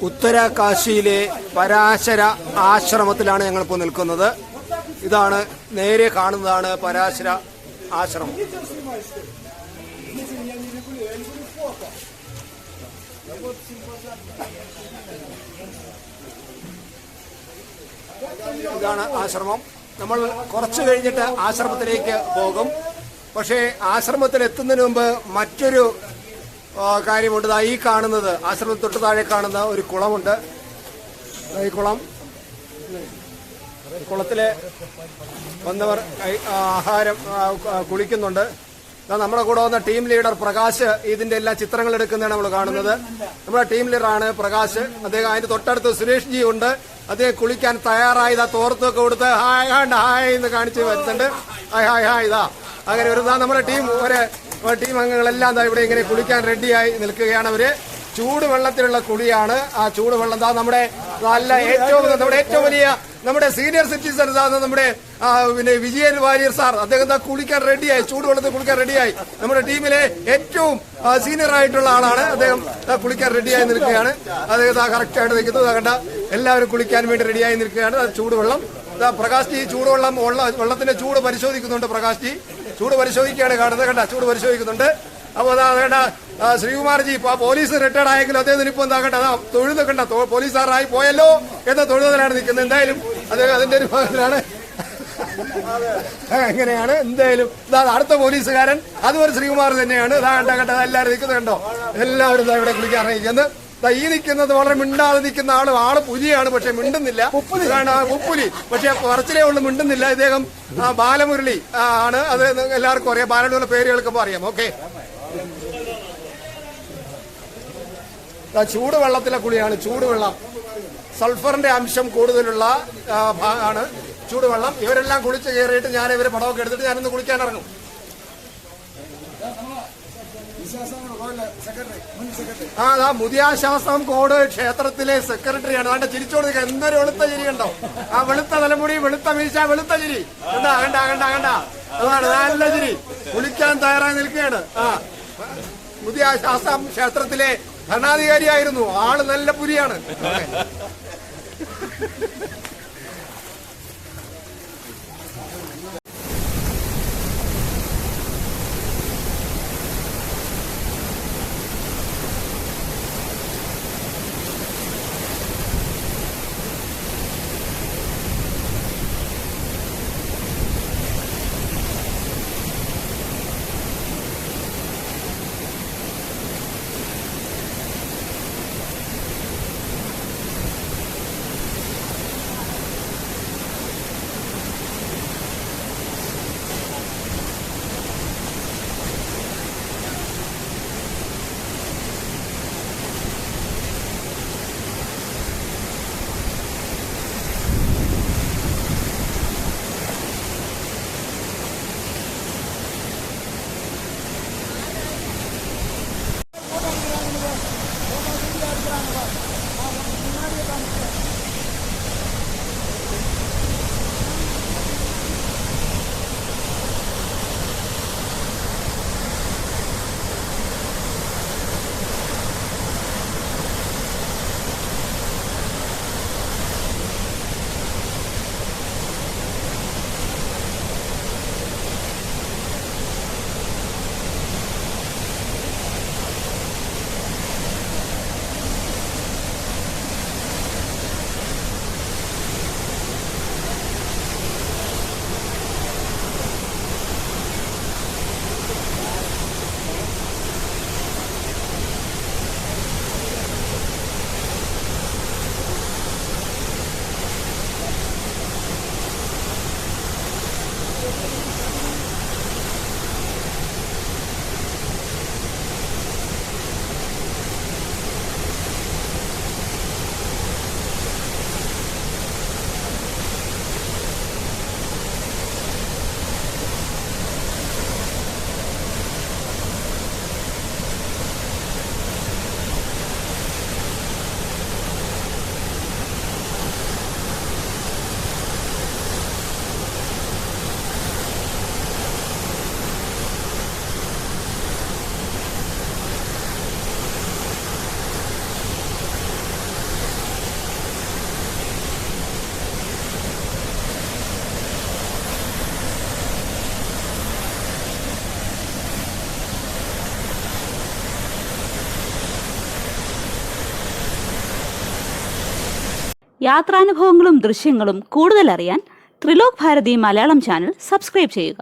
ഉത്തരകാശിയിലെ പരാശര ആശ്രമത്തിലാണ് ഞങ്ങളിപ്പോൾ നിൽക്കുന്നത്. ഇതാണ് നേരെ കാണുന്നതാണ് പരാശര ആശ്രമം. ഇതാണ് ആശ്രമം. നമ്മൾ കുറച്ച് കഴിഞ്ഞിട്ട് ആശ്രമത്തിലേക്ക് പോകും. പക്ഷേ ആശ്രമത്തിൽ എത്തുന്നതിന് മുമ്പ് മറ്റൊരു കാര്യമുണ്ട്. ഈ കാണുന്നത് ആശ്രമത്തിൽ തൊട്ട് താഴെ കാണുന്ന ഒരു കുളമുണ്ട്. ഈ കുളത്തില് വന്നവർ ആഹാരം കുളിക്കുന്നുണ്ട്. നമ്മുടെ കൂടെ വന്ന ടീം ലീഡർ പ്രകാശ് ഇതിന്റെ എല്ലാ ചിത്രങ്ങൾ എടുക്കുന്നതാണ് നമ്മൾ കാണുന്നത്. നമ്മുടെ ടീം ലീഡറാണ് പ്രകാശ്. അദ്ദേഹം അതിന്റെ തൊട്ടടുത്ത് സുരേഷ് ജി ഉണ്ട്. അദ്ദേഹം കുളിക്കാൻ തയ്യാറായി തോർത്തൊക്കെ കൊടുത്ത് ഹായ് ഹായ് എന്ന് കാണിച്ച് വരുന്നുണ്ട്. ഹായ് ഇതാ അങ്ങനെ ഒരു നമ്മുടെ ടീം അംഗങ്ങളെല്ലാം ഇവിടെ ഇങ്ങനെ കുളിക്കാൻ റെഡിയായി നിൽക്കുകയാണ്. അവര് ചൂടുവെള്ളത്തിലുള്ള കുളിയാണ്. ആ ചൂടുവെള്ളം നമ്മുടെ ഏറ്റവും വലിയ നമ്മുടെ സീനിയർ സിറ്റിസൺ നമ്മുടെ വിജയൻ വാര്യർ സാർ അദ്ദേഹം കുളിക്കാൻ റെഡിയായി, ചൂടുവെള്ളത്തിൽ കുളിക്കാൻ റെഡിയായി. നമ്മുടെ ടീമിലെ ഏറ്റവും സീനിയർ ആയിട്ടുള്ള ആളാണ് അദ്ദേഹം. കുളിക്കാൻ റെഡിയായി നിൽക്കുകയാണ്. അദ്ദേഹം കറക്റ്റ് ആയിട്ട് നിൽക്കുന്നത് കണ്ട എല്ലാവരും കുളിക്കാൻ വേണ്ടി റെഡിയായി നിൽക്കുകയാണ്. ചൂടുവെള്ളം പ്രകാശ് ജി ചൂടുവെള്ളം വെള്ളത്തിന്റെ ചൂട് പരിശോധിക്കുന്നുണ്ട്. പ്രകാശ് ജി ചൂട് പരിശോധിക്കുകയാണ് കാണുന്നത്. കണ്ട ചൂട് പരിശോധിക്കുന്നുണ്ട്. അപ്പൊ അതാകണ്ട ശ്രീകുമാർജി പോലീസ് റിട്ടയർഡ് ആയെങ്കിലും അദ്ദേഹത്തിന് ഇപ്പൊ എന്താകണ്ട തൊഴുത് കണ്ട പോലീസുകാരായി പോയല്ലോ എന്ന തൊഴുതലാണ് നിൽക്കുന്നത്. എന്തായാലും അദ്ദേഹം അതിന്റെ ഒരു ഭാഗത്തിലാണ്. എങ്ങനെയാണ് എന്തായാലും അടുത്ത പോലീസുകാരൻ അതും ഒരു ശ്രീകുമാർ തന്നെയാണ്. കണ്ട എല്ലാവരും നിൽക്കുന്നത് കണ്ടോ. എല്ലാവരും ഇവിടെ കുളിക്കാൻ ഇറങ്ങിക്കുന്നത്. ഈ നിൽക്കുന്നത് വളരെ മിണ്ടാതെ നിൽക്കുന്ന ആള് പുലിയാണ്. പക്ഷെ മിണ്ടുന്നില്ല. ഉപ്പുലി പക്ഷെ പറച്ചിലേ ഉള്ളു, മിണ്ടുന്നില്ല. ഇദ്ദേഹം ബാലമുരളി ആണ്. അത് എല്ലാവർക്കും അറിയാം. ബാലമുരളിയുടെ പേര് കേൾക്കുമ്പോൾ അറിയാം. ഓക്കെ, ചൂടുവെള്ളത്തിലെ കുളിയാണ്. ചൂടുവെള്ളം സൾഫറിന്റെ അംശം കൂടുതലുള്ള ആണ് ചൂടുവെള്ളം. ഇവരെല്ലാം കുളിച്ച് കയറിയിട്ട് ഞാൻ ഇവരെ പടമൊക്കെ എടുത്തിട്ട് ഞാനൊന്ന് കുളിക്കാൻ ഇറങ്ങും. മുദിയാശാസ്ത്രം കോഡ് ക്ഷേത്രത്തിലെ സെക്രട്ടറിയാണ്. അതുകൊണ്ട് ചിരിച്ചോട് നിൽക്കുക. എന്തൊരു വെളുത്ത ചിരി കണ്ടോ. ആ വെളുത്ത തലമുടി, വെളുത്ത മീശ, വെളുത്ത ചിരി കണ്ട അതാണ് നല്ല ചിരി. കുളിക്കാൻ തയ്യാറായി നിൽക്കുകയാണ്. മുദിയാശാസ്ത്രം ക്ഷേത്രത്തിലെ ഭരണാധികാരിയായിരുന്നു ആള്. നല്ല പുലിയാണ്. യാത്രാനുഭവങ്ങളും ദൃശ്യങ്ങളും കൂടുതൽ അറിയാൻ ത്രിലോക് ഭാരതി മലയാളം ചാനൽ സബ്സ്ക്രൈബ് ചെയ്യുക.